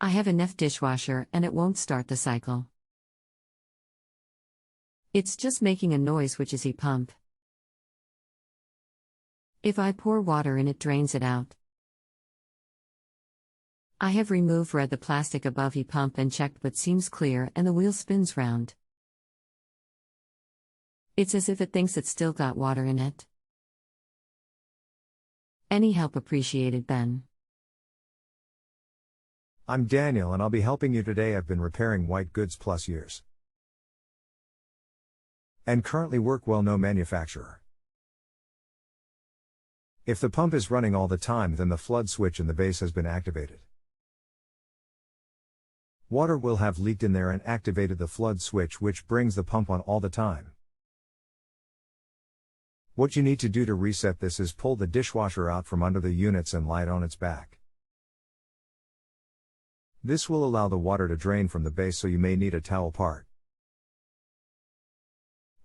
I have a neff dishwasher and it won't start the cycle. It's just making a noise, which is heat pump. If I pour water in, it drains it out. I have read the plastic above heat pump and checked, but seems clear and the wheel spins round. It's as if it thinks it's still got water in it. Any help appreciated, Ben. I'm Daniel and I'll be helping you today. I've been repairing white goods plus years. And currently work well, no manufacturer. If the pump is running all the time, then the flood switch in the base has been activated. Water will have leaked in there and activated the flood switch, which brings the pump on all the time. What you need to do to reset this is pull the dishwasher out from under the units and lie it on its back. This will allow the water to drain from the base, so you may need a towel part.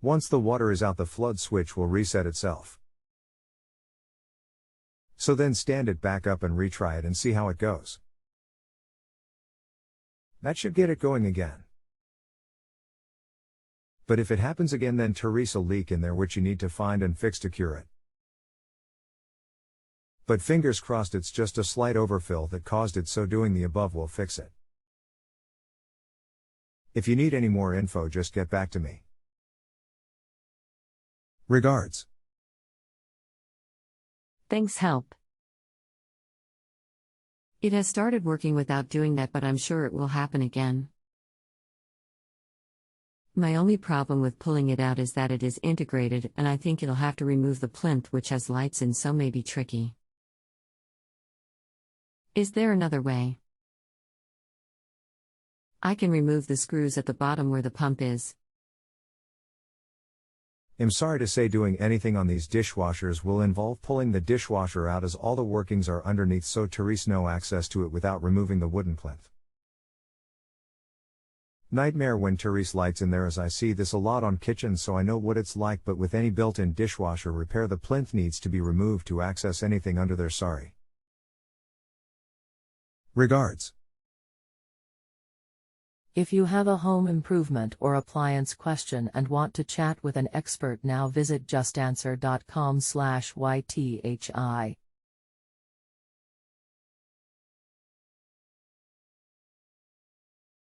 Once the water is out, the flood switch will reset itself. So then stand it back up and retry it and see how it goes. That should get it going again. But if it happens again, then there's a leak in there which you need to find and fix to cure it. But fingers crossed it's just a slight overfill that caused it, so doing the above will fix it. If you need any more info, just get back to me. Regards. Thanks, help. It has started working without doing that, but I'm sure it will happen again. My only problem with pulling it out is that it is integrated, and I think it'll have to remove the plinth, which has lights in, so may be tricky. Is there another way? I can remove the screws at the bottom where the pump is. I'm sorry to say doing anything on these dishwashers will involve pulling the dishwasher out, as all the workings are underneath, so there's no access to it without removing the wooden plinth. Nightmare when there's lights in there, as I see this a lot on kitchens, so I know what it's like. But with any built-in dishwasher repair, the plinth needs to be removed to access anything under there. Sorry. Regards. If you have a home improvement or appliance question and want to chat with an expert, now visit JustAnswer.com/YTHI.